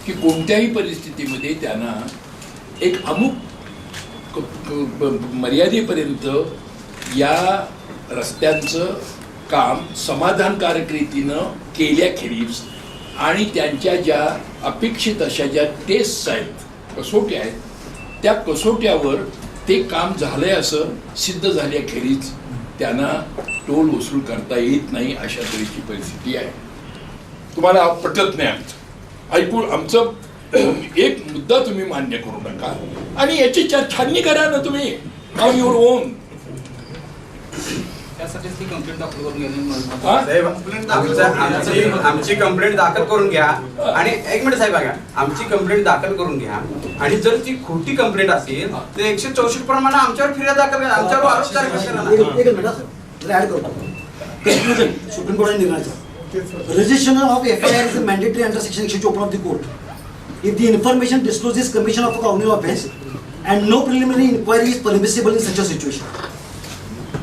की कोणत्याही परिस्थितीमध्ये त्यांना एक अमुक मर्यादेपर्यंत या रस्त्यांचं काम समाधानकारक रीतीनं केल्याखेरीज आणि त्यांच्या ज्या अपेक्षित अशा ज्या टेस्ट्स आहेत, कसोट्या आहेत, त्या कसोट्यावर ते काम झालंय असं सिद्ध झाल्याखेरीज त्यांना टोल वसूल करता येत नाही, अशा तऱ्हेची परिस्थिती आहे. तुम्हाला पटत नाही आमचं ऐकून, आमचं एक मुद्दा तुम्ही मान्य करू नका आणि याची छाननी करा ना तुम्ही ऑन युअर ओन. त्यासाठीच ती कंप्लेंट दाखल करून घ्या. आमची कंप्लेंट दाखल करून घ्या आणि एक मिनिट साहेब बघा, आमची कंप्लेंट दाखल करून घ्या आणि जर ती खोटी कंप्लेंट असेल तर 164 प्रमाणे आमच्यावर फिर्याद दाखल करा, आमच्यावर आरोप करा. Conclusion, Supreme Court निर्णयाचा. Registration of FIR is mandatory under section 154 of the court. If the information discloses commission of a criminal offence and no preliminary inquiry is permissible in such a situation.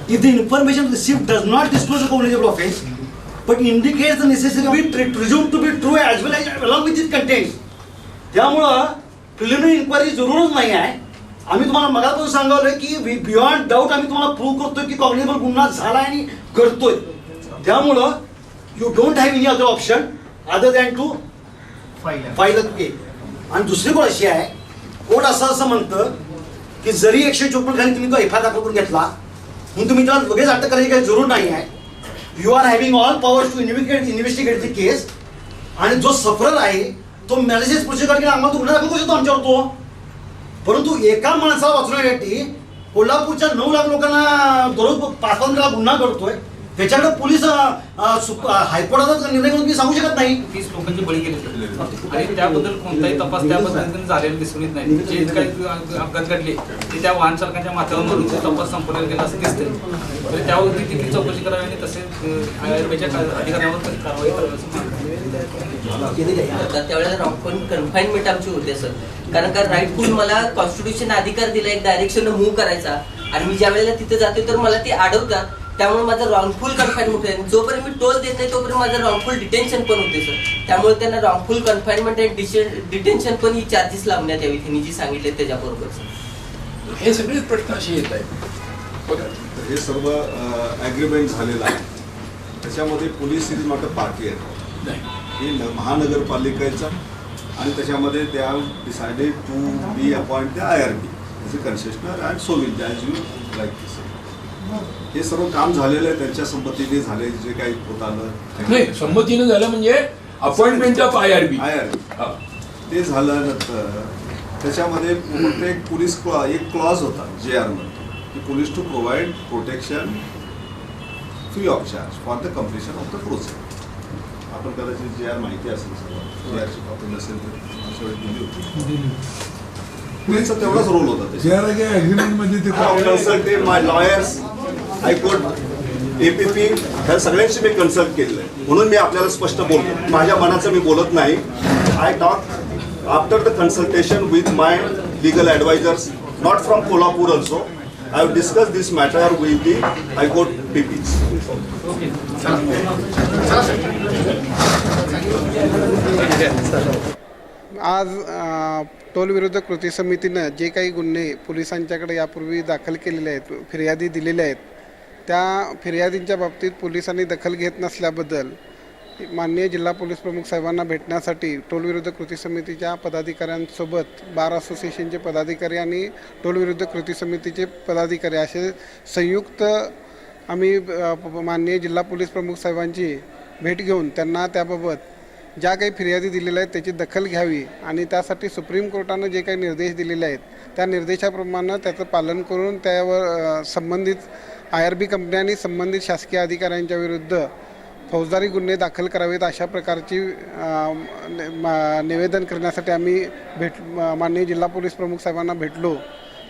If the information received does not disclose a criminal offence but indicates the necessary be presumed to be true as well as along with its contents. त्यामुळं preliminary inquiry जरूरच नाही आहे. आम्ही तुम्हाला मगापासून सांगावलंय की beyond doubt आम्ही तुम्हाला prove करतोय की कॉग्निबल गुन्हा झाला आणि करतोय. त्यामुळं you don't have any other option other than to file pay. आणि दुसरी गोष्ट अशी आहे, कोर्ट असं म्हणतं की जरी 154 खाली तुम्ही तो एफआयआर दाखल करून घेतला म्हणून तुम्ही त्याला लगेच अटक करायची काही जरूर नाही आहे. You are having all powers to investigate the case. आणि जो सफरर आहे तो मॅलिशियस प्रोसिजर केला आम्हाला तो गुन्हा दाखल करू शकतो आमच्यावर तो. परंतु एका माणसाला वाचवण्यासाठी कोल्हापूरच्या 9 लाख लोकांना दररोज 5-5 लाख गुन्हा करतोय. त्याच्याकडे पोलीस हायकोर्टाचा निर्णय करून मी सांगू शकत नाही. 30 लोकांची बळी गेली आणि त्याबद्दल कोणताही तपास त्या पद्धतीने झालेला दिसून येत नाही. जे काही अपघात घडले ते त्या वाहन चालकांच्या माथ्यावर मारून ते तपास संपवलेला गेला असं दिसतंय. तर त्यावरती देखील चौकशी करावी आणि तसेच आयुर्वेदच्या अधिकाऱ्यांवर कारवाई करावी. त्यावेळेला रॉंगफुल कन्फाइनमेंट आमची होते सर, कारण का राईटफुल मला कॉन्स्टिट्यूशन अधिकार दिला एक डायरेक्शन मूव्ह करायचा आणि मी ज्या वेळेला तिथे जाते तर मला ते अडवतात. त्यामुळे माझं रॉंगफुल कन्फाइनमेंट होते. जोपर्यंत मी टोल देत नाही तोपर्यंत माझं रॉंगफुल डिटेन्शन पण होते सर. त्यामुळे त्यांना रॉंगफुल कन्फाइनमेंट आणि डिटेन्शन पण ही चार्जेस लावण्यात यावी त्यांनी जी सांगितले त्याच्याबरोबर सर. हे सगळे प्रश्न असे येत आहेत. बघा, हे सर्व ॲग्रीमेंट झालेलं आहे. त्याच्यामध्ये police is not a party आहे, हे महानगरपालिकेचा आणि त्याच्यामध्ये ते are decided to be appoint the IRB as a concessioner and so will as you like this. हे सर्व काम झालेलं आहे, त्यांच्या संमतीने झाले जे काही होत आलं नाही. संमतीनं झालं म्हणजे अपॉइंटमेंट ऑफ IRB ते झाल्यानंतर त्याच्यामध्ये फक्त एक पोलीस एक क्लॉज होता JR मध्ये की police to provide protection free of charge for the completion of the process. आपण कदाचित JR माहिती असेल सर्व, JRची कॉपी नसेल तर अशा वेळी दिली होती. पोलीसचा तेवढाच रोल होता माय लॉयर्स, हायकोर्ट, APP ह्या सगळ्यांशी मी कन्सल्ट केलेलं आहे. म्हणून मी आपल्याला स्पष्ट बोलतो, माझ्या मनाचं मी बोलत नाही. I talk after the consultation with my legal advisors not from Kolhapur also. I have discussed this matter with the High Court PPs. आज टोल विरुद्ध कृती समितीनं जे काही गुन्हे पोलिसांच्याकडे यापूर्वी दाखल केलेले आहेत, फिर्यादी दिलेल्या आहेत, त्या फिर्यादींच्या बाबतीत पोलिसांनी दखल घेत नसल्याबद्दल माननीय जिल्हा पोलीस प्रमुख साहेबांना भेटण्यासाठी टोल विरुद्ध कृती समितीच्या पदाधिकाऱ्यांसोबत बार असोसिएशनचे पदाधिकारी आणि टोल विरुद्ध कृती समितीचे पदाधिकारी असे संयुक्त आम्ही माननीय जिल्हा पोलीस प्रमुख साहेबांची भेट घेऊन त्यांना त्याबाबत ज्या काही फिर्यादी दिलेल्या आहेत त्याची दखल घ्यावी आणि त्यासाठी सुप्रीम कोर्टानं जे काही निर्देश दिलेले आहेत त्या निर्देशाप्रमाणे त्याचं पालन करून त्यावर संबंधित IRB कंपन्यांनी संबंधित शासकीय अधिकाऱ्यांच्या विरुद्ध फौजदारी गुन्हे दाखल करावेत अशा प्रकारची निवेदन करण्यासाठी आम्ही माननीय जिल्हा पोलीस प्रमुख साहेबांना भेटलो.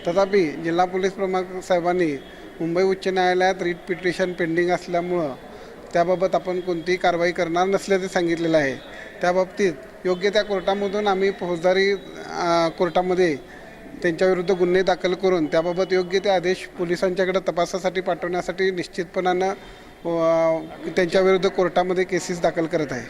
तथापि जिल्हा पोलीस प्रमुख साहेबांनी मुंबई उच्च न्यायालयात रिट पिटिशन पेंडिंग असल्यामुळं त्याबाबत आपण कोणतीही कारवाई करणार नसल्याचे सांगितलेलं आहे. त्याबाबतीत योग्य त्या कोर्टामधून आम्ही फौजदारी कोर्टामध्ये त्यांच्याविरुद्ध गुन्हे दाखल करून त्याबाबत योग्य ते आदेश पोलिसांच्याकडे तपासासाठी पाठवण्यासाठी निश्चितपणानं त्यांच्याविरुद्ध कोर्टामध्ये केसेस दाखल करत आहे.